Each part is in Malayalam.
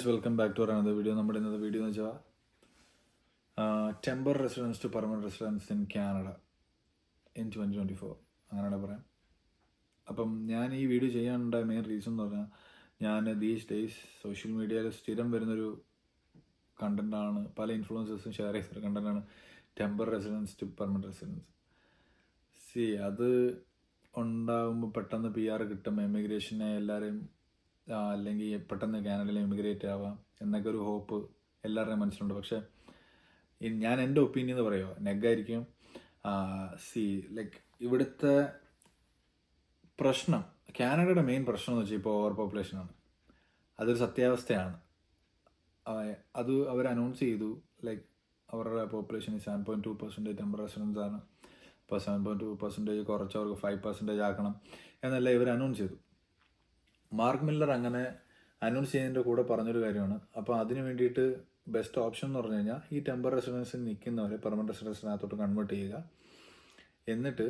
Guys, welcome back to another video. നമ്മുടെ ഇന്നത്തെ വീഡിയോ എന്ന് വെച്ചാൽ temporary residence to permanent residence in Canada in 2024 അങ്ങനെയാണ് പറയാം. അപ്പം ഞാൻ ഈ വീഡിയോ ചെയ്യാനുണ്ടായ മെയിൻ റീസൺ എന്ന് പറഞ്ഞാൽ, ഞാൻ ദീസ് ഡേയ്സ് സോഷ്യൽ മീഡിയയിൽ സ്ഥിരം വരുന്നൊരു കണ്ടൻറ്റാണ്, പല ഇൻഫ്ലുവൻസേഴ്സും ഷെയർ ചെയ്തൊരു കണ്ടൻറ്റാണ് temporary residence to permanent residence. അത് ഉണ്ടാകുമ്പോൾ പെട്ടെന്ന് PR കിട്ടും, എമിഗ്രേഷനെ എല്ലാവരെയും അല്ലെങ്കിൽ പെട്ടെന്ന് കാനഡയിൽ എമിഗ്രേറ്റ് ആവാം എന്നൊക്കെ ഒരു ഹോപ്പ് എല്ലാവരുടെയും മനസ്സിലുണ്ട്. പക്ഷേ ഞാൻ എൻ്റെ ഒപ്പീനിയൻ എന്ന് പറയുമോ നെഗായിരിക്കും. ലൈക്ക് ഇവിടുത്തെ പ്രശ്നം, കാനഡയുടെ മെയിൻ പ്രശ്നം എന്ന് വെച്ചാൽ ഇപ്പോൾ ഓവർ പോപ്പുലേഷനാണ്. അതൊരു സത്യാവസ്ഥയാണ്. അത് അവർ അനൗൺസ് ചെയ്തു, ലൈക്ക് അവരുടെ പോപ്പുലേഷൻ 7.2% ടെമ്പർ റെസിഡൻസ് ആണ്. അപ്പോൾ 7.2% കുറച്ച് അവർക്ക് 5% ആക്കണം എന്നെല്ലാം ഇവർ അനൗൺസ് ചെയ്തു. മാർക്ക് മില്ലർ അങ്ങനെ അനൗൺസ് ചെയ്യുന്നതിൻ്റെ കൂടെ പറഞ്ഞൊരു കാര്യമാണ്. അപ്പോൾ അതിന് വേണ്ടിയിട്ട് ബെസ്റ്റ് ഓപ്ഷൻ എന്ന് പറഞ്ഞു കഴിഞ്ഞാൽ ഈ ടെമ്പർ റെസിഡൻസിൽ നിൽക്കുന്നവരെ പെർമനന്റ് റെസിഡൻസിനകത്തോട്ട് കൺവേർട്ട് ചെയ്യുക, എന്നിട്ട്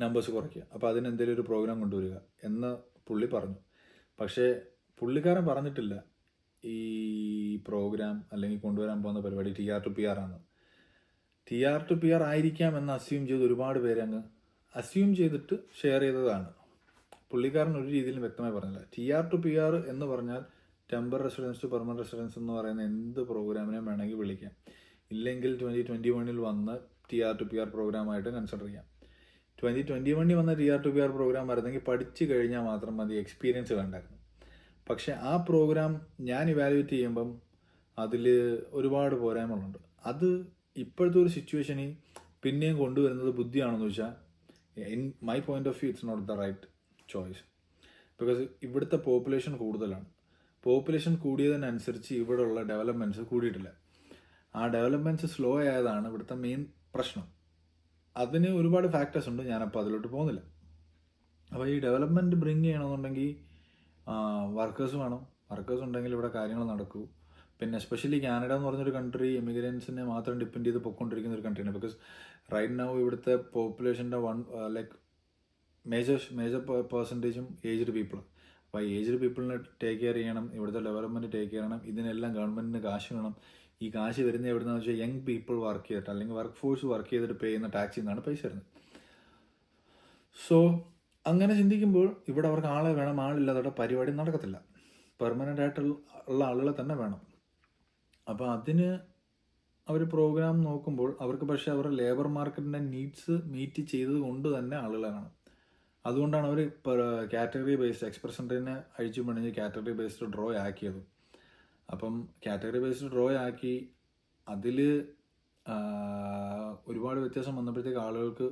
നമ്പേഴ്സ് കുറയ്ക്കുക. അപ്പോൾ അതിന് എന്തെങ്കിലും ഒരു പ്രോഗ്രാം കൊണ്ടുവരിക എന്ന് പുള്ളി പറഞ്ഞു. പക്ഷേ പുള്ളിക്കാരൻ പറഞ്ഞിട്ടില്ല ഈ പ്രോഗ്രാം അല്ലെങ്കിൽ കൊണ്ടുവരാൻ പോകുന്ന പരിപാടി TR to PR ആണ്. TR to PR ആയിരിക്കാം എന്ന് അസ്യൂം ചെയ്ത് ഒരുപാട് പേര് അങ്ങ് അസ്യൂം ചെയ്തിട്ട് ഷെയർ ചെയ്തതാണ്. പുള്ളിക്കാരൻ ഒരു രീതിയിലും വ്യക്തമായി പറഞ്ഞില്ല. TR to PR എന്ന് പറഞ്ഞാൽ temporary residence to permanent residence എന്ന് പറയുന്ന എന്ത് പ്രോഗ്രാമിനെ വേണമെങ്കിൽ വിളിക്കാം. ഇല്ലെങ്കിൽ 2021 വന്ന് TR to PR പ്രോഗ്രാമായിട്ട് കൺസിഡർ ചെയ്യാം. 2021 വന്ന TR to PR പ്രോഗ്രാം ആയിരുന്നെങ്കിൽ പഠിച്ചു കഴിഞ്ഞാൽ മാത്രം മതി, എക്സ്പീരിയൻസ് വേണ്ടായിരുന്നു. പക്ഷേ ആ പ്രോഗ്രാം ഞാൻ ഇവാലുവേറ്റ് ചെയ്യുമ്പം അതിൽ ഒരുപാട് പോരായ്മകളുണ്ട്. അത് ഇപ്പോഴത്തെ ഒരു സിറ്റുവേഷനിൽ പിന്നെയും കൊണ്ടുവരുന്നത് ബുദ്ധിയാണെന്ന് വെച്ചാൽ, in my point of view it's not the right choice. Because ഇവിടുത്തെ പോപ്പുലേഷൻ കൂടുതലാണ്. പോപ്പുലേഷൻ കൂടിയതിനനുസരിച്ച് ഇവിടെയുള്ള ഡെവലപ്മെൻറ്റ്സ് കൂടിയിട്ടില്ല. ആ ഡെവലപ്മെൻറ്റ്സ് സ്ലോ ആയതാണ് ഇവിടുത്തെ മെയിൻ പ്രശ്നം. അതിന് ഒരുപാട് ഫാക്ടേഴ്സ് ഉണ്ട്, ഞാനപ്പോൾ അതിലോട്ട് പോകുന്നില്ല. അപ്പോൾ ഈ ഡെവലപ്മെൻറ്റ് ബ്രിങ് ചെയ്യണമെന്നുണ്ടെങ്കിൽ വർക്കേഴ്സ് വേണം. വർക്കേഴ്സ് ഉണ്ടെങ്കിൽ ഇവിടെ കാര്യങ്ങൾ നടക്കൂ. പിന്നെ എസ്പെഷ്യലി കാനഡ എന്ന് പറഞ്ഞൊരു കൺട്രി എമിഗ്രൻസിനെ മാത്രം ഡിപ്പെൻഡ് ചെയ്ത് പൊയ്ക്കൊണ്ടിരിക്കുന്ന ഒരു കൺട്രിയാണ്. ബിക്കോസ് റൈറ്റ് നൗ ഇവിടുത്തെ പോപ്പുലേഷൻ്റെ ലൈക്ക് മേജർ പെർസെൻറ്റേജും ഏജ്ഡ് പീപ്പിളാണ്. അപ്പോൾ ഏജ്ഡ് പീപ്പിളിനെ ടേക്ക് കെയർ ചെയ്യണം, ഇവിടുത്തെ ഡെവലപ്മെൻറ്റ് ടേക്ക് കെയർ ചെയ്യണം. ഇതിനെല്ലാം ഗവൺമെൻറ്റിന് കാശ് വേണം. ഈ കാശ് വരുന്നത് എവിടുന്നാന്ന് വെച്ചാൽ യങ് പീപ്പിൾ വർക്ക് ചെയ്തിട്ട് അല്ലെങ്കിൽ വർക്ക് ഫോഴ്സ് വർക്ക് ചെയ്തിട്ട് പേ ചെയ്യുന്ന ടാക്സിൽ നിന്നാണ് പൈസ വരുന്നത്. സോ അങ്ങനെ ചിന്തിക്കുമ്പോൾ ഇവിടെ അവർക്ക് ആളെ വേണം. ആളില്ലാതെ പരിപാടി നടക്കത്തില്ല. പെർമനൻ്റ് ആയിട്ടുള്ള ആളുകളെ തന്നെ വേണം. അപ്പോൾ അതിന് അവർ പ്രോഗ്രാം നോക്കുമ്പോൾ അവർക്ക് പക്ഷേ അവരുടെ ലേബർ മാർക്കറ്റിൻ്റെ നീഡ്സ് മീറ്റ് ചെയ്തത് കൊണ്ട് തന്നെ ആളുകളെ വേണം. അതുകൊണ്ടാണ് അവർ കാറ്റഗറി ബേസ്ഡ് എക്സ്പ്രസൻറ്റിനെ അഴിച്ചു പണിഞ്ഞ് കാറ്റഗറി ബേസ്ഡ് ഡ്രോ ആക്കിയത്. അപ്പം കാറ്റഗറി ബേസ്ഡ് ഡ്രോ ആക്കി അതിൽ ഒരുപാട് വ്യത്യാസം വന്നപ്പോഴത്തേക്ക് ആളുകൾക്ക്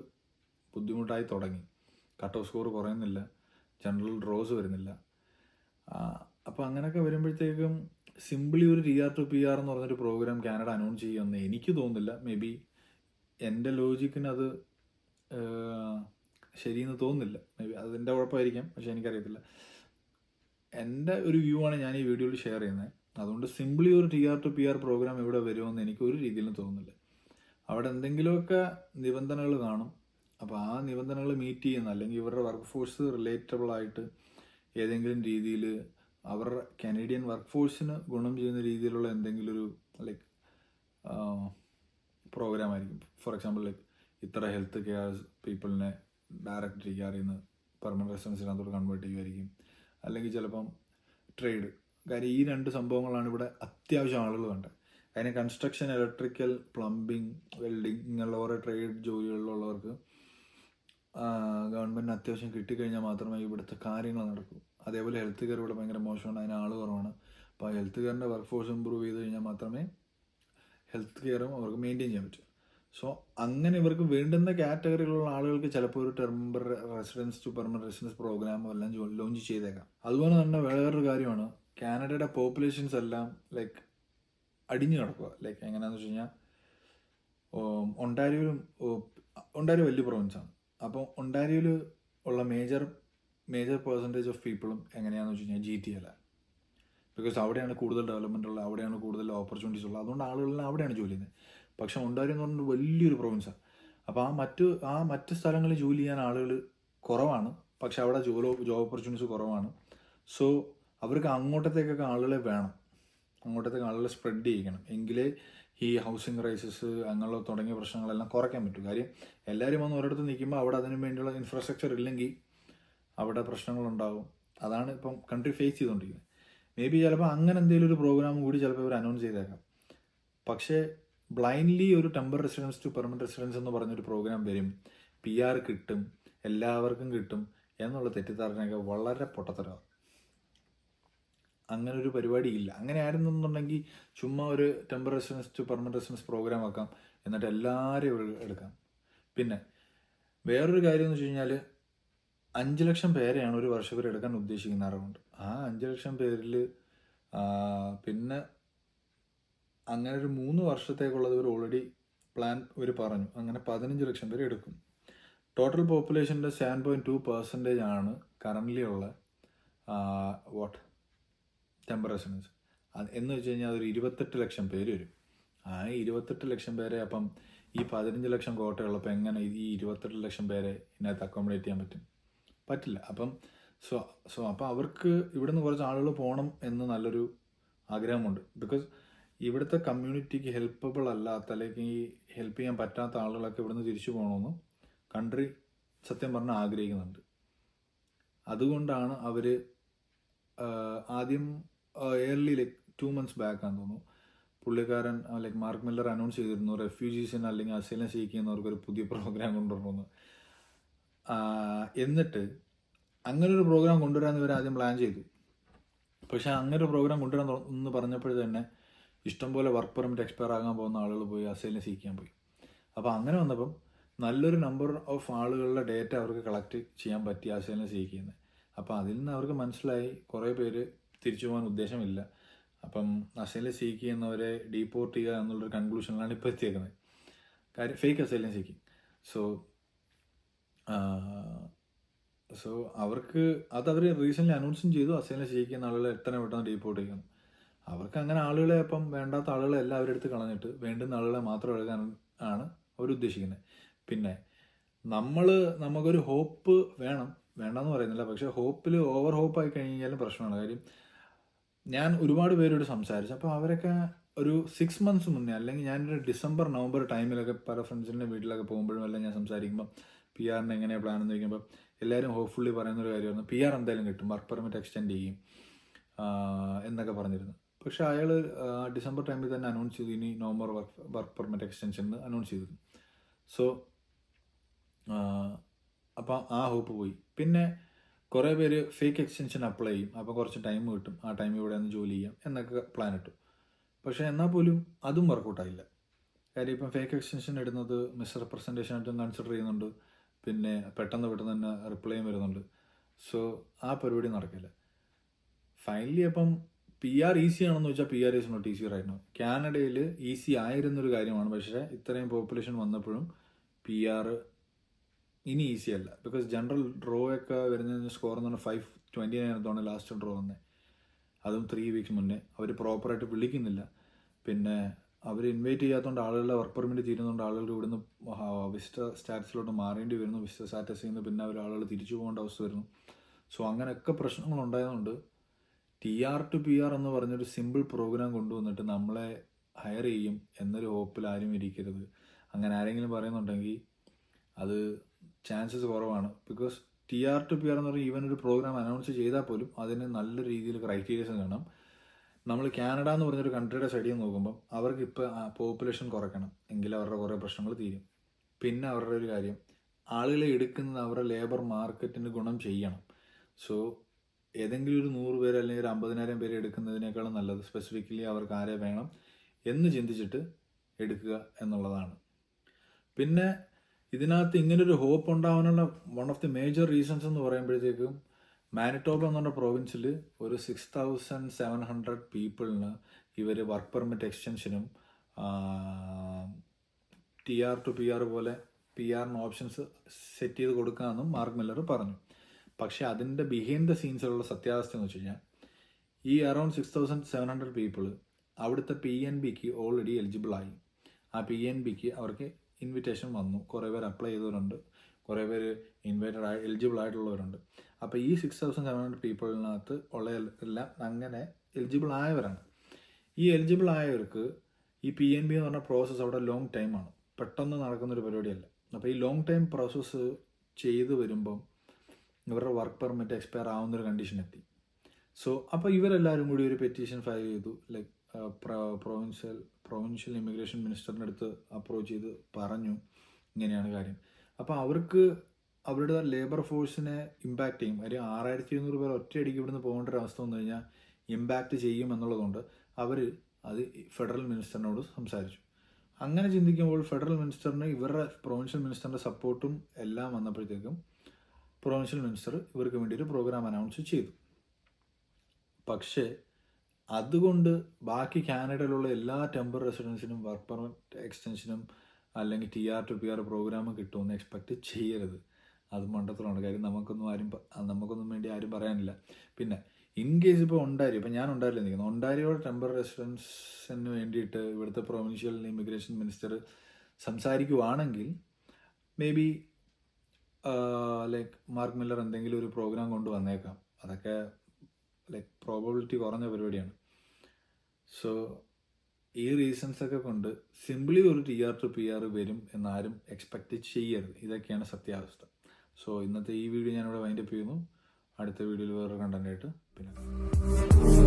ബുദ്ധിമുട്ടായി തുടങ്ങി. കട്ട് ഓഫ് സ്കോർ കുറയുന്നില്ല, ജനറൽ ഡ്രോസ് വരുന്നില്ല. അപ്പോൾ അങ്ങനെയൊക്കെ വരുമ്പോഴത്തേക്കും സിംപിളി ഒരു TR to PR എന്ന് പറഞ്ഞൊരു പ്രോഗ്രാം കാനഡ അനൗൺസ് ചെയ്യുമെന്ന് എനിക്ക് തോന്നുന്നില്ല. മേ ബി എൻ്റെ ലോജിക്കിന് അത് ശരിയെന്ന് തോന്നുന്നില്ല. മേ ബി അതിൻ്റെ കുഴപ്പമായിരിക്കാം, പക്ഷേ എനിക്കറിയത്തില്ല. എൻ്റെ ഒരു വ്യൂ ആണ് ഞാൻ ഈ വീഡിയോയിൽ ഷെയർ ചെയ്യുന്നത്. അതുകൊണ്ട് സിംപിളി ഒരു TR to PR പ്രോഗ്രാം ഇവിടെ വരുമെന്ന് എനിക്ക് ഒരു രീതിയിലും തോന്നുന്നില്ല. അവിടെ എന്തെങ്കിലുമൊക്കെ നിബന്ധനകൾ കാണും. അപ്പോൾ ആ നിബന്ധനകൾ മീറ്റ് ചെയ്യുന്ന അല്ലെങ്കിൽ ഇവരുടെ വർക്ക് ഫോഴ്സ് റിലേറ്റബിൾ ആയിട്ട് ഏതെങ്കിലും രീതിയിൽ അവരുടെ കനേഡിയൻ വർക്ക് ഫോഴ്സിന് ഗുണം ചെയ്യുന്ന രീതിയിലുള്ള എന്തെങ്കിലും ഒരു ലൈക്ക് പ്രോഗ്രാം ആയിരിക്കും. ഫോർ എക്സാമ്പിൾ ലൈക്ക് ഇത്ര ഹെൽത്ത് കെയർ പീപ്പിളിനെ ഡയറക്റ്റ് TR ചെയ്യുന്ന പെർമനന്റ് റെസിഡൻസിനകത്തോട് കൺവേർട്ട് ചെയ്യുമായിരിക്കും. അല്ലെങ്കിൽ ചിലപ്പം ട്രേഡ്. കാര്യം ഈ രണ്ട് സംഭവങ്ങളാണ് ഇവിടെ അത്യാവശ്യം ആളുകൾ വേണ്ടത്. അതിന് കൺസ്ട്രക്ഷൻ, ഇലക്ട്രിക്കൽ, പ്ലംബിങ്, വെൽഡിങ് ഇങ്ങനെയുള്ള ഓരോ ട്രേഡ് ജോലികളിലുള്ളവർക്ക് ഗവൺമെൻറ്റിന് അത്യാവശ്യം കിട്ടിക്കഴിഞ്ഞാൽ മാത്രമേ ഇവിടുത്തെ കാര്യങ്ങൾ നടക്കൂ. അതേപോലെ ഹെൽത്ത് കെയർ ഇവിടെ ഭയങ്കര മോശമാണ്, അതിന് ആൾ കുറവാണ്. അപ്പോൾ ഹെൽത്ത് കെയറിൻ്റെ വർക്ക് ഫോഴ്സ് ഇമ്പ്രൂവ് ചെയ്ത് കഴിഞ്ഞാൽ മാത്രമേ ഹെൽത്ത് കെയറും അവർക്ക് മെയിൻറ്റെയിൻ ചെയ്യാൻ പറ്റൂ. സോ അങ്ങനെ ഇവർക്ക് വേണ്ടുന്ന കാറ്റഗറിയിലുള്ള ആളുകൾക്ക് ചിലപ്പോൾ ഒരു temporary residence to permanent residence programme എല്ലാം ലോഞ്ച് ചെയ്തേക്കാം. അതുപോലെ തന്നെ വേറൊരു കാര്യമാണ്, കാനഡയുടെ പോപ്പുലേഷൻസ് എല്ലാം ലൈക്ക് അടിഞ്ഞു കിടക്കുക. ലൈക്ക് എങ്ങനെയാണെന്ന് വെച്ച് കഴിഞ്ഞാൽ ഒണ്ടാരിയോ വലിയ പ്രൊവിൻസാണ്. അപ്പോൾ ഒണ്ടാരിയോയിൽ ഉള്ള മേജർ പെർസെൻറ്റേജ് ഓഫ് പീപ്പിളും എങ്ങനെയാണെന്ന് വെച്ച് കഴിഞ്ഞാൽ GTA. ബിക്കോസ് അവിടെയാണ് കൂടുതൽ ഡെവലപ്മെൻ്റ് ഉള്ളത്, അവിടെയാണ് കൂടുതൽ ഓപ്പർച്യൂണിറ്റീസ് ഉള്ളത്. അതുകൊണ്ട് ആളുകളെല്ലാം അവിടെയാണ് ജോലി ചെയ്യുന്നത്. പക്ഷേ ഒണ്ടാരിയോ എന്ന് പറഞ്ഞാൽ വലിയൊരു പ്രൊവിൻസാണ്. അപ്പോൾ മറ്റ് സ്ഥലങ്ങളിൽ ജോലി ചെയ്യാൻ ആളുകൾ കുറവാണ്, പക്ഷെ അവിടെ ജോബ് ഓപ്പർച്യൂണിറ്റീസ് കുറവാണ്. സോ അവർക്ക് അങ്ങോട്ടത്തേക്കൊക്കെ ആളുകളെ വേണം, അങ്ങോട്ടത്തേക്ക് ആളുകളെ സ്പ്രെഡ് ചെയ്യിക്കണം, എങ്കിലേ ഈ ഹൗസിംഗ് ക്രൈസിസ് അങ്ങനെയുള്ള തുടങ്ങിയ പ്രശ്നങ്ങളെല്ലാം കുറയ്ക്കാൻ പറ്റും. കാര്യം എല്ലാവരും വന്ന് ഒരിടത്ത് നിൽക്കുമ്പോൾ അവിടെ അതിനു വേണ്ടിയുള്ള ഇൻഫ്രാസ്ട്രക്ചർ ഇല്ലെങ്കിൽ അവിടെ പ്രശ്നങ്ങളുണ്ടാകും. അതാണ് ഇപ്പം കൺട്രി ഫേസ് ചെയ്തുകൊണ്ടിരിക്കുന്നത്. മേ ബി ചിലപ്പോൾ അങ്ങനെ എന്തെങ്കിലും ഒരു പ്രോഗ്രാം കൂടി ചിലപ്പോൾ ഇവർ അനൗൺസ് ചെയ്തേക്കാം. പക്ഷേ ബ്ലൈൻഡ്ലി ഒരു temporary residence to permanent residence എന്ന് പറഞ്ഞൊരു പ്രോഗ്രാം വരും, PR കിട്ടും, എല്ലാവർക്കും കിട്ടും എന്നുള്ള തെറ്റിദ്ധാരണയൊക്കെ വളരെ പൊട്ടത്തരമാണ്. അങ്ങനെ ഒരു പരിപാടി ഇല്ല. അങ്ങനെ ആയിരുന്നുണ്ടെങ്കിൽ ചുമ്മാ ഒരു temporary residence to permanent residence programme ആക്കാം, എന്നിട്ട് എല്ലാവരെയും എടുക്കാം. പിന്നെ വേറൊരു കാര്യം എന്ന് വെച്ച് കഴിഞ്ഞാൽ 5 ലക്ഷം പേരെയാണ് ഒരു വർഷം ഇവർ എടുക്കാൻ ഉദ്ദേശിക്കുന്ന അറിവുണ്ട്. ആ 5 ലക്ഷം പേരിൽ പിന്നെ അങ്ങനെ ഒരു 3 വർഷത്തേക്കുള്ളത് ഇവർ ഓൾറെഡി പ്ലാൻ ഇവർ പറഞ്ഞു. അങ്ങനെ 15 ലക്ഷം പേര് എടുക്കും. ടോട്ടൽ പോപ്പുലേഷൻ്റെ 7.2% ആണ് കറൻ്റ്ലി ഉള്ള ടെമ്പർ റെസിഡൻസ്. എന്ന് വെച്ച് കഴിഞ്ഞാൽ അതൊരു 28 ലക്ഷം പേര് വരും. ആ 28 ലക്ഷം പേരെ അപ്പം ഈ 15 ലക്ഷം കോട്ടയുള്ളപ്പോൾ എങ്ങനെ ഈ 28 ലക്ഷം പേരെ ഇതിനകത്ത് അക്കോമഡേറ്റ് ചെയ്യാൻ പറ്റും? പറ്റില്ല. അപ്പം അപ്പോൾ അവർക്ക് ഇവിടുന്ന് കുറച്ച് ആളുകൾ പോകണം എന്ന് നല്ലൊരു ആഗ്രഹമുണ്ട്. ബിക്കോസ് ഇവിടുത്തെ കമ്മ്യൂണിറ്റിക്ക് ഹെൽപ്പബിൾ അല്ലാത്ത അല്ലെങ്കിൽ ഹെൽപ്പ് ചെയ്യാൻ പറ്റാത്ത ആളുകളൊക്കെ ഇവിടുന്ന് തിരിച്ചു പോകണമെന്ന് കൺട്രി സത്യം പറഞ്ഞാൽ ആഗ്രഹിക്കുന്നുണ്ട്. അതുകൊണ്ടാണ് അവർ ആദ്യം ഏർലി 2 months ബാക്കാന്ന് തോന്നുന്നു പുള്ളിക്കാരൻ മാർക്ക് മില്ലർ അനൗൺസ് ചെയ്തിരുന്നു റെഫ്യൂജീസിന് അല്ലെങ്കിൽ അസൈലം സീക്കുന്നവർക്കൊരു പുതിയ പ്രോഗ്രാം കൊണ്ടുവരണമെന്ന്. എന്നിട്ട് അങ്ങനൊരു പ്രോഗ്രാം കൊണ്ടുവരാമെന്ന് ഇവർ ആദ്യം പ്ലാൻ ചെയ്തു. പക്ഷേ അങ്ങനെ ഒരു പ്രോഗ്രാം കൊണ്ടുവരാൻ എന്ന് പറഞ്ഞപ്പോൾ തന്നെ ഇഷ്ടംപോലെ വർക്ക് പെർമിറ്റ് എക്സ്പയർ ആകാൻ പോകുന്ന ആളുകൾ പോയി അസൈലം സീക്കാൻ പോയി. അപ്പോൾ അങ്ങനെ വന്നപ്പം നല്ലൊരു നമ്പർ ഓഫ് ആളുകളുടെ ഡേറ്റ അവർക്ക് കളക്ട് ചെയ്യാൻ പറ്റി അസൈലം സീക്കുന്നത്. അപ്പോൾ അതിൽ നിന്ന് അവർക്ക് മനസ്സിലായി കുറേ പേര് തിരിച്ചു പോകാൻ ഉദ്ദേശമില്ല. അപ്പം അസൈലം സീക്ക് ചെയ്യുന്നവരെ ഡീപ്പോർട്ട് ചെയ്യുക എന്നുള്ളൊരു കൺക്ലൂഷനിലാണ് ഇപ്പോൾ എത്തിയേക്കുന്നത്. കാര്യം ഫേക്ക് അസൈലം സീക്കിങ്. സോ അവർക്ക് അതവർ റീസെൻ്റ്ലി അനൗൺസും ചെയ്തു, അസൈലം സീക്കുന്ന ആളുകളെ എത്രയും പെട്ടെന്ന് ഡീപ്പോർട്ട് ചെയ്യണം. അവർക്ക് അങ്ങനെ ആളുകളെ അപ്പം വേണ്ടാത്ത ആളുകളെ എല്ലാവരും എടുത്ത് കളഞ്ഞിട്ട് വേണ്ടുന്ന ആളുകളെ മാത്രം എടുക്കാൻ ആണ് അവരുദ്ദേശിക്കുന്നത്. പിന്നെ നമുക്കൊരു ഹോപ്പ് വേണ്ടെന്ന് പറയുന്നില്ല, പക്ഷേ ഹോപ്പിൽ ഓവർ ഹോപ്പായി കഴിഞ്ഞാലും പ്രശ്നമാണ്. കാര്യം ഞാൻ ഒരുപാട് പേരോട് സംസാരിച്ചു. അപ്പോൾ അവരൊക്കെ ഒരു 6 months മുന്നേ അല്ലെങ്കിൽ ഞാനൊരു ഡിസംബർ നവംബർ ടൈമിലൊക്കെ പല ഫ്രണ്ട്സിൻ്റെ വീട്ടിലൊക്കെ പോകുമ്പോഴും എല്ലാം ഞാൻ സംസാരിക്കുമ്പോൾ PR എങ്ങനെയാണ് പ്ലാൻ എന്ന് ചോദിക്കുമ്പോൾ എല്ലാവരും ഹോപ്പ്ഫുള്ളി പറയുന്നൊരു കാര്യമായിരുന്നു, PR എന്തായാലും കിട്ടും, വർക്ക് പെർമിറ്റ് എക്സ്റ്റെൻഡ് ചെയ്യും എന്നൊക്കെ പറഞ്ഞിരുന്നു. പക്ഷേ അയാൾ ഡിസംബർ ടൈമിൽ തന്നെ അനൗൺസ് ചെയ്തു ഇനി November work permit extension announce ചെയ്തിരുന്നു. സോ അപ്പം ആ ഹോപ്പ് പോയി. പിന്നെ കുറേ പേര് ഫേക്ക് എക്സ്റ്റൻഷൻ അപ്ലൈ ചെയ്യും, അപ്പോൾ കുറച്ച് ടൈം കിട്ടും, ആ ടൈം ഇവിടെ നിന്ന് ജോലി ചെയ്യാം എന്നൊക്കെ പ്ലാൻ ഇട്ടു. പക്ഷേ എന്നാൽ പോലും അതും വർക്കൗട്ടായില്ല. കാര്യം ഇപ്പം ഫേക്ക് എക്സ്റ്റൻഷൻ ഇടുന്നത് മിസ്റെപ്രസെൻറ്റേഷൻ ആയിട്ടും കൺസിഡർ ചെയ്യുന്നുണ്ട്, പിന്നെ പെട്ടെന്ന് തന്നെ റിപ്ലൈയും വരുന്നുണ്ട്. സോ ആ പരിപാടി നടക്കില്ല. ഫൈനലി അപ്പം PR ഈസി ആണെന്ന് വെച്ചാൽ PR is not easy right now. കാനഡയിൽ ഈസി ആയിരുന്നൊരു കാര്യമാണ്, പക്ഷേ ഇത്രയും പോപ്പുലേഷൻ വന്നപ്പോഴും PR ഇനി ഈസി അല്ല. ബിക്കോസ് ജനറൽ ഡ്രോ ഒക്കെ വരുന്നതിന് സ്കോർ എന്ന് പറഞ്ഞാൽ 529 ലാസ്റ്റ് ഡ്രോ വന്നത്, അതും 3 weeks മുന്നേ. അവർ പ്രോപ്പറായിട്ട് വിളിക്കുന്നില്ല, പിന്നെ അവർ ഇൻവൈറ്റ് ചെയ്യാത്തതുകൊണ്ട് ആളുകളുടെ വർക്ക് പെർമിറ്റ് തീരുന്നതുകൊണ്ട് ആളുകൾ ഇവിടുന്ന് വിസിറ്റർ സ്റ്റാറ്റസിലോട്ട് മാറേണ്ടി വരുന്നു. വിസിറ്റർ സ്റ്റാറ്റസിൽ നിന്ന് പിന്നെ ആളുകൾ തിരിച്ചു പോകേണ്ട അവസ്ഥ വരുന്നു. സോ അങ്ങനെയൊക്കെ പ്രശ്നങ്ങളുണ്ടായതുകൊണ്ട് TR to PR എന്ന് പറഞ്ഞൊരു സിമ്പിൾ പ്രോഗ്രാം കൊണ്ടുവന്നിട്ട് നമ്മളെ ഹയർ ചെയ്യും എന്നൊരു ഹോപ്പിൽ ആരും ഇരിക്കരുത്. അങ്ങനെ ആരെങ്കിലും പറയുന്നുണ്ടെങ്കിൽ അത് ചാൻസസ് കുറവാണ്. ബിക്കോസ് TR to PR എന്ന് പറഞ്ഞാൽ ഈവൻ ഒരു പ്രോഗ്രാം അനൗൺസ് ചെയ്താൽ പോലും അതിന് നല്ല രീതിയിൽ ക്രൈറ്റീരിയസ് കാണണം. നമ്മൾ കാനഡ എന്ന് പറഞ്ഞൊരു കൺട്രിയുടെ സൈഡിൽ നോക്കുമ്പം അവർക്ക് ഇപ്പോൾ പോപ്പുലേഷൻ കുറയ്ക്കണം, എങ്കിൽ അവരുടെ കുറേ പ്രശ്നങ്ങൾ തീരും. പിന്നെ അവരുടെ ഒരു കാര്യം, ആളുകളെ എടുക്കുന്നത് അവരുടെ ലേബർ മാർക്കറ്റിന് ഗുണം ചെയ്യണം. സോ ഏതെങ്കിലും ഒരു 100 പേര് അല്ലെങ്കിൽ ഒരു 50,000 പേര് എടുക്കുന്നതിനേക്കാളും നല്ലത് സ്പെസിഫിക്കലി അവർക്ക് ആരെ വേണം എന്ന് ചിന്തിച്ചിട്ട് എടുക്കുക എന്നുള്ളതാണ്. പിന്നെ ഇതിനകത്ത് ഇങ്ങനൊരു ഹോപ്പ് ഉണ്ടാവാനുള്ള one of the major reasons എന്ന് പറയുമ്പോഴത്തേക്കും മാനിറ്റോബ എന്ന് പറഞ്ഞ പ്രോവിൻസിൽ ഒരു 6,700 പീപ്പിളിന് ഇവർ വർക്ക് പെർമിറ്റ് എക്സ്റ്റൻഷനും TR to PR പോലെ PRന് ഓപ്ഷൻസ് സെറ്റ് ചെയ്ത് കൊടുക്കാമെന്നും മാർക്ക് മില്ലർ പറഞ്ഞു. പക്ഷേ അതിൻ്റെ ബിഹൈൻഡ് ദ സീൻസിലുള്ള സത്യാവസ്ഥ എന്ന് വെച്ച് കഴിഞ്ഞാൽ ഈ അറൗണ്ട് 6,700 പീപ്പിൾ അവിടുത്തെ PNBക്ക് ഓൾറെഡി എലിജിബിളായി. ആ PNBക്ക് അവർക്ക് ഇൻവിറ്റേഷൻ വന്നു, കുറേ പേര് അപ്ലൈ ചെയ്തവരുണ്ട്, കുറേ പേര് എലിജിബിൾ ആയിട്ടുള്ളവരുണ്ട്. അപ്പോൾ ഈ 6,700 പീപ്പിളിനകത്ത് ഉള്ള എല്ലാം അങ്ങനെ എലിജിബിൾ ആയവരാണ്. ഈ എലിജിബിൾ ആയവർക്ക് ഈ PNB എന്ന് പറഞ്ഞ പ്രോസസ്സ് അവിടെ ലോങ് ടൈമാണ്, പെട്ടെന്ന് നടക്കുന്നൊരു പരിപാടിയല്ല. അപ്പോൾ ഈ ലോങ് ടൈം പ്രോസസ്സ് ചെയ്ത് വരുമ്പം ഇവരുടെ വർക്ക് പെർമിറ്റ് എക്സ്പയർ ആവുന്നൊരു കണ്ടീഷൻ എത്തി. സോ അപ്പോൾ ഇവരെല്ലാവരും കൂടി ഒരു പെറ്റീഷൻ ഫയൽ ചെയ്തു. ലൈക്ക് പ്രൊവിൻഷ്യൽ ഇമിഗ്രേഷൻ മിനിസ്റ്ററിൻ്റെ അടുത്ത് അപ്രോച്ച് ചെയ്ത് പറഞ്ഞു ഇങ്ങനെയാണ് കാര്യം. അപ്പോൾ അവർക്ക് അവരുടെ ലേബർ ഫോഴ്സിനെ ഇമ്പാക്റ്റ് ചെയ്യും. ഒരു 6,200 പേർ ഒറ്റയടിക്ക് ഇവിടുന്ന് പോകേണ്ട ഒരു അവസ്ഥ വന്നു കഴിഞ്ഞാൽ ഇമ്പാക്റ്റ് ചെയ്യും എന്നുള്ളതുകൊണ്ട് അവർ അത് ഫെഡറൽ മിനിസ്റ്ററിനോട് സംസാരിച്ചു. അങ്ങനെ ചിന്തിക്കുമ്പോൾ ഫെഡറൽ മിനിസ്റ്ററിന് ഇവരുടെ പ്രൊവിൻഷ്യൽ മിനിസ്റ്ററിൻ്റെ സപ്പോർട്ടും എല്ലാം വന്നപ്പോഴത്തേക്കും പ്രൊവിൻഷ്യൽ മിനിസ്റ്റർ ഇവർക്ക് വേണ്ടി ഒരു പ്രോഗ്രാം അനൗൺസ് ചെയ്തു. പക്ഷേ അതുകൊണ്ട് ബാക്കി കാനഡയിലുള്ള എല്ലാ ടെമ്പററി റെസിഡൻസിനും വർക്ക് പെർമിറ്റ് എക്സ്റ്റൻഷനും അല്ലെങ്കിൽ TR to PR പ്രോഗ്രാം കിട്ടുമെന്ന് എക്സ്പെക്റ്റ് ചെയ്യരുത്. അത് മണ്ടത്തരമാണ്. കാര്യം നമുക്കൊന്നും വേണ്ടി ആരും പറയാനില്ല. പിന്നെ ഇൻ കേസ് ഇപ്പോൾ ഇപ്പം ഞാൻ ഒണ്ടാരിയിൽ നിൽക്കുന്നു, ഒണ്ടാരിയോടെ ടെമ്പററി റെസിഡൻസിന് വേണ്ടിയിട്ട് ഇവിടുത്തെ പ്രൊവിൻഷ്യൽ ഇമിഗ്രേഷൻ മിനിസ്റ്റർ സംസാരിക്കുവാണെങ്കിൽ maybe like Mark Miller എന്തെങ്കിലും ഒരു പ്രോഗ്രാം കൊണ്ട് വന്നേക്കാം. അതൊക്കെ ലൈക്ക് പ്രോബബിലിറ്റി കുറഞ്ഞ പരിപാടിയാണ്. സോ ഈ റീസൺസൊക്കെ കൊണ്ട് സിംപ്ലി ഒരു TR to PR വരും എന്നാരും എക്സ്പെക്റ്റ് ചെയ്യരുത്. ഇതൊക്കെയാണ് സത്യാവസ്ഥ. സോ ഇന്നത്തെ ഈ വീഡിയോ ഞാനിവിടെ വൈൻഡപ്പ് ചെയ്യുന്നു. അടുത്ത വീഡിയോയിൽ വേറൊരു കണ്ടൻ്റായിട്ട് പിന്നെ